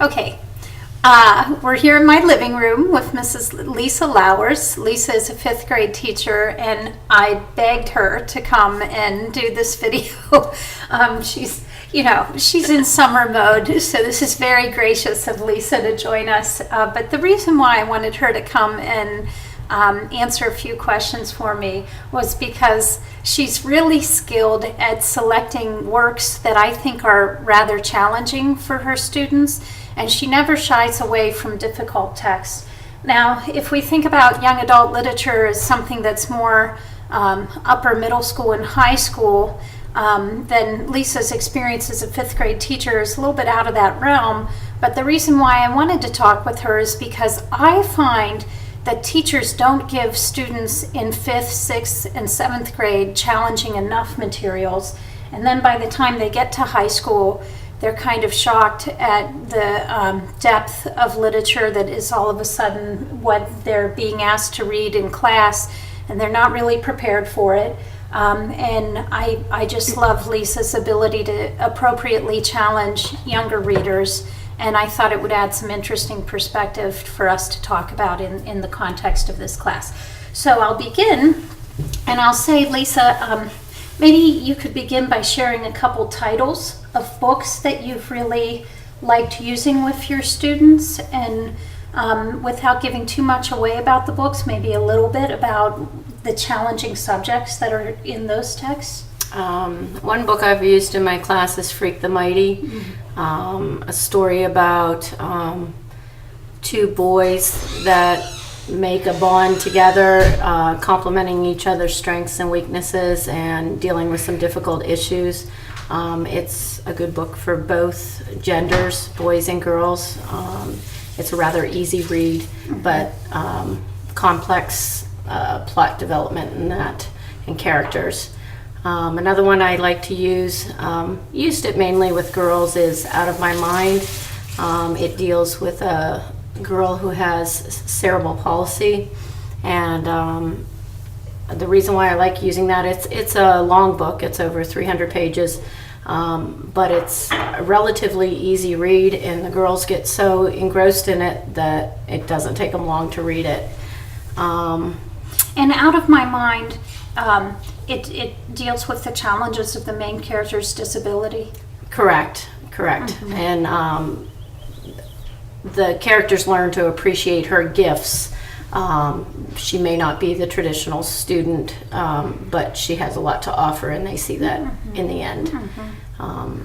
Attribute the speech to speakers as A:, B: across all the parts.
A: Okay. We're here in my living room with Mrs. Lisa Lowers. Lisa is a fifth grade teacher, and I begged her to come and do this video. She's in summer mode, so this is very gracious of Lisa to join us. But the reason why I wanted her to come and answer a few questions for me was because she's really skilled at selecting works that I think are rather challenging for her students, and she never shies away from difficult texts. Now, if we think about young adult literature as something that's more upper middle school and high school, then Lisa's experience as a fifth grade teacher is a little bit out of that realm. But the reason why I wanted to talk with her is because I find that teachers don't give students in 5th, 6th, and 7th grade challenging enough materials. And then by the time they get to high school, they're kind of shocked at the depth of literature that is all of a sudden what they're being asked to read in class, and they're not really prepared for it. And I just love Lisa's ability to appropriately challenge younger readers, and I thought it would add some interesting perspective for us to talk about in the context of this class. So I'll begin, and I'll say, Lisa, maybe you could begin by sharing a couple titles of books that you've really liked using with your students, and without giving too much away about the books, maybe a little bit about the challenging subjects that are in those texts.
B: One book I've used in my class is Freak the Mighty, a story about two boys that make a bond together, complementing each other's strengths and weaknesses and dealing with some difficult issues. It's a good book for both genders, boys and girls. It's a rather easy read, but complex plot development in that and characters. Another one I like to use, used it mainly with girls, is Out of My Mind. It deals with a girl who has cerebral palsy, and the reason why I like using that, it's a long book, it's over 300 pages, but it's a relatively easy read, and the girls get so engrossed in it that it doesn't take them long to read it.
A: And Out of My Mind, it deals with the challenges of the main character's disability.
B: Correct. Mm-hmm. And the characters learn to appreciate her gifts. She may not be the traditional student, but she has a lot to offer, and they see that in the end.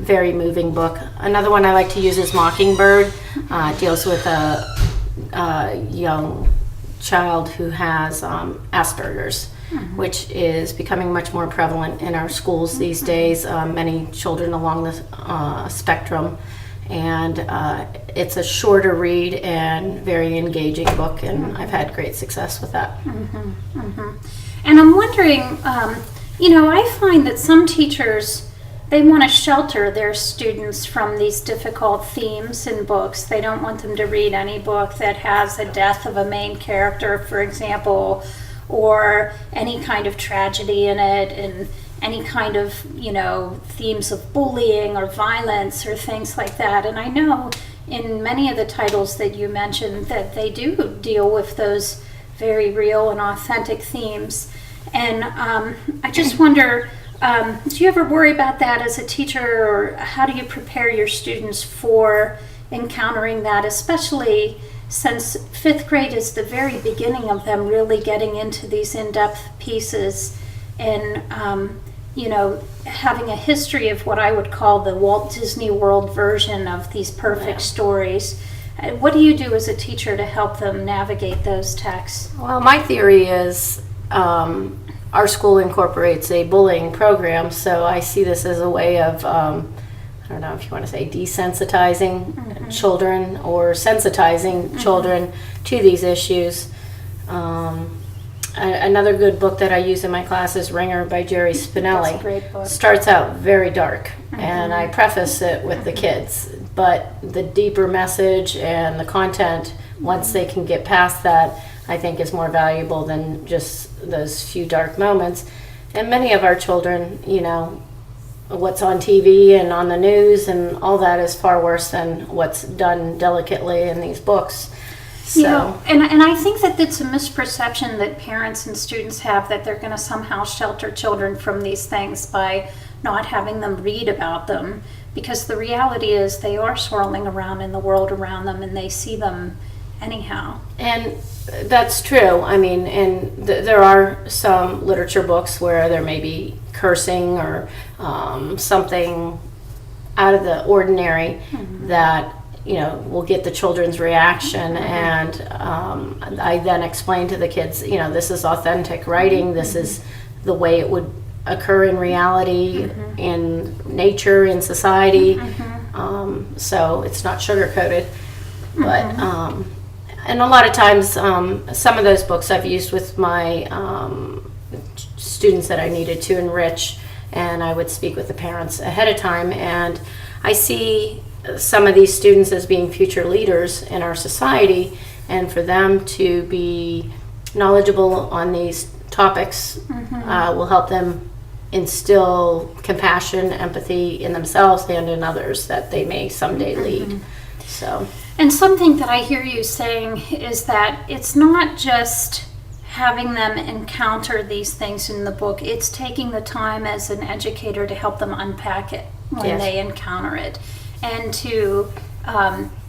B: Very moving book. Another one I like to use is Mockingbird. It deals with a young child who has Asperger's, which is becoming much more prevalent in our schools these days. Many children along the spectrum, and it's a shorter read and very engaging book, and I've had great success with that.
A: And I'm wondering, I find that some teachers, they want to shelter their students from these difficult themes in books. They don't want them to read any book that has a death of a main character, for example, or any kind of tragedy in it, and any kind of, themes of bullying or violence or things like that. And I know in many of the titles that you mentioned that they do deal with those very real and authentic themes. And I just wonder, do you ever worry about that as a teacher, or how do you prepare your students for encountering that, especially since 5th grade is the very beginning of them really getting into these in-depth pieces and, having a history of what I would call the Walt Disney World version of these perfect stories. What do you do as a teacher to help them navigate those texts?
B: Well, my theory is our school incorporates a bullying program, so I see this as a way of, I don't know if you want to say desensitizing children or sensitizing children to these issues. Another good book that I use in my class is Ringer by Jerry Spinelli.
A: That's a great book.
B: Starts out very dark, and I preface it with the kids, but the deeper message and the content, once they can get past that, I think is more valuable than just those few dark moments. And many of our children, what's on TV and on the news and all that is far worse than what's done delicately in these books. So,
A: and I think that it's a misperception that parents and students have that they're going to somehow shelter children from these things by not having them read about them, because the reality is they are swirling around in the world around them and they see them anyhow.
B: and that's true. I mean, and there are some literature books where there may be cursing or something out of the ordinary that will get the children's reaction. And I then explain to the kids, this is authentic writing. This is the way it would occur in reality, in nature, in society. So it's not sugar coated, but and a lot of times some of those books I've used with my students that I needed to enrich, and I would speak with the parents ahead of time. And I see some of these students as being future leaders in our society, and for them to be knowledgeable on these topics will help them instill compassion, empathy in themselves and in others that they may someday lead. So,
A: and something that I hear you saying is that it's not just having them encounter these things in the book, it's taking the time as an educator to help them unpack it when they encounter it. And to,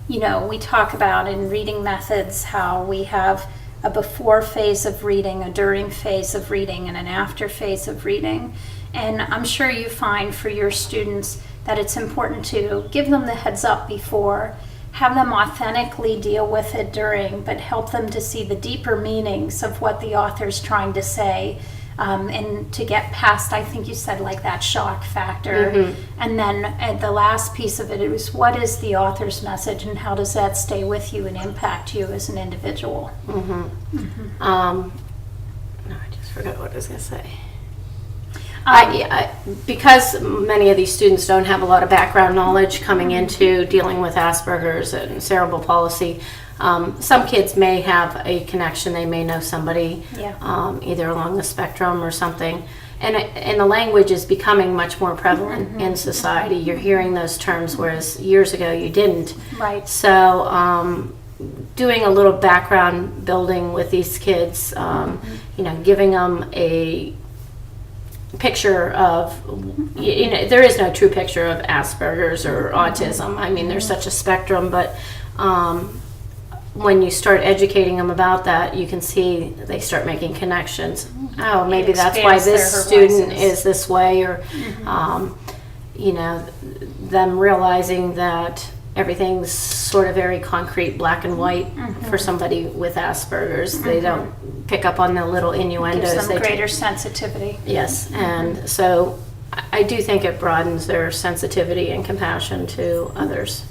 A: we talk about in reading methods how we have a before phase of reading, a during phase of reading, and an after phase of reading. And I'm sure you find for your students that it's important to give them the heads up before, have them authentically deal with it during, but help them to see the deeper meanings of what the author's trying to say. And to get past, I think you said, like that shock factor. And then at the last piece of it, it was what is the author's message and how does that stay with you and impact you as an individual? No,
B: I just forgot what I was going to say. Because many of these students don't have a lot of background knowledge coming into dealing with Asperger's and cerebral palsy, some kids may have a connection. They may know somebody either along the spectrum or something. And the language is becoming much more prevalent in society. You're hearing those terms, whereas years ago you didn't.
A: Right.
B: So doing a little background building with these kids, giving them a picture of, there is no true picture of Asperger's or autism. I mean, there's such a spectrum, but when you start educating them about that, you can see they start making connections. Oh, maybe that's why this student is this way, or them realizing that everything's sort of very concrete, black and white for somebody with Asperger's. They don't pick up on the little innuendos.
A: Gives them greater sensitivity.
B: Yes, and so I do think it broadens their sensitivity and compassion to others.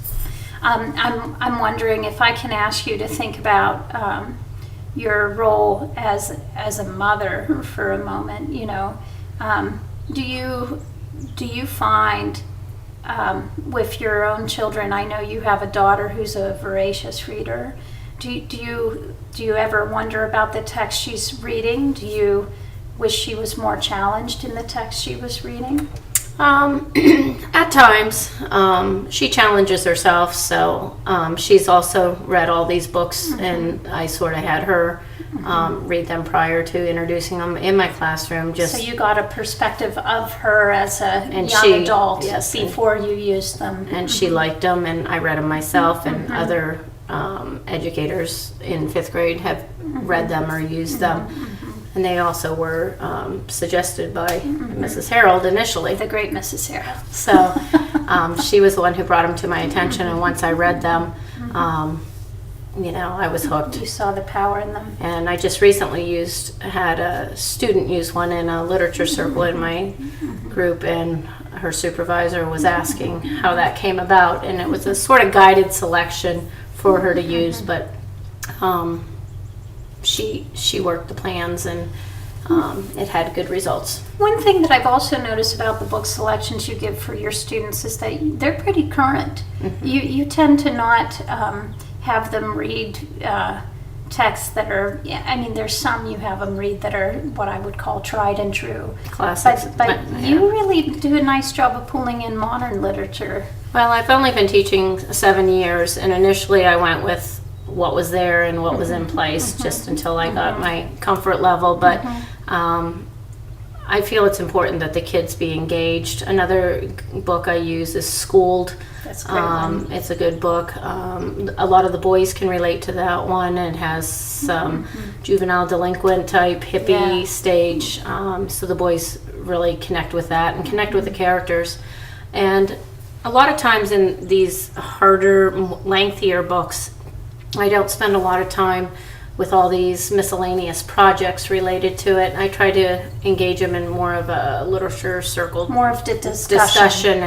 A: I'm wondering if I can ask you to think about your role as a mother for a moment. Do you find with your own children? I know you have a daughter who's a voracious reader. Do you ever wonder about the text she's reading? Do you wish she was more challenged in the text she was reading?
B: At times, she challenges herself, so she's also read all these books, and I sort of had her read them prior to introducing them in my classroom.
A: So you got a perspective of her as a young adult before you used them.
B: And she liked them, and I read them myself, and other educators in 5th grade have read them or used them. And they also were suggested by Mrs. Harold initially.
A: The great Mrs. Harold.
B: So she was the one who brought them to my attention, and once I read them, I was hooked.
A: You saw the power in them.
B: And I just recently had a student use one in a literature circle in my group, and her supervisor was asking how that came about, and it was a sort of guided selection for her to use, but she worked the plans, and it had good results.
A: One thing that I've also noticed about the book selections you give for your students is that they're pretty current. You tend to not have them read texts that are, yeah, I mean, there's some you have them read that are what I would call tried and true.
B: Classics.
A: But
B: Yeah.
A: you really do a nice job of pulling in modern literature.
B: Well, I've only been teaching 7 years, and initially I went with what was there and what was in place just until I got my comfort level. But I feel it's important that the kids be engaged. Another book I use is Schooled.
A: That's a great one.
B: It's a good book. A lot of the boys can relate to that one. It has some juvenile delinquent type hippie
A: Yeah.
B: stage. So the boys really connect with that and connect with the characters. And a lot of times in these harder, lengthier books, I don't spend a lot of time with all these miscellaneous projects related to it. I try to engage them in more of a literature circle
A: More of the
B: discussion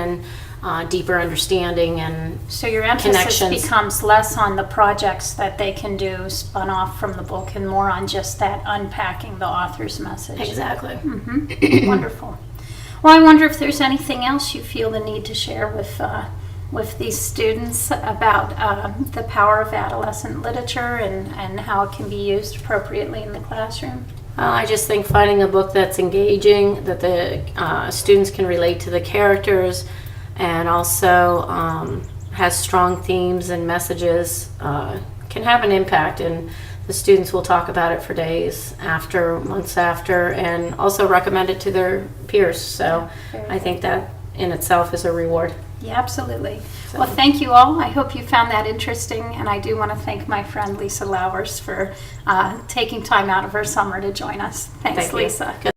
B: and deeper understanding. And
A: So your emphasis
B: Connections.
A: becomes less on the projects that they can do spun off from the book and more on just that unpacking the author's message.
B: exactly.
A: Wonderful. Well, I wonder if there's anything else you feel the need to share with these students about the power of adolescent literature and how it can be used appropriately in the classroom.
B: I just think finding a book that's engaging, that the students can relate to the characters, and also has strong themes and messages can have an impact. And the students will talk about it for days after, months after, and also recommend it to their peers. So
A: Very
B: I think that in itself is a reward.
A: Yeah, absolutely. Well, thank you all. I hope you found that interesting, and I do want to thank my friend Lisa Lowers for taking time out of her summer to join us. Thanks,
B: Thank you.
A: Lisa.
B: Good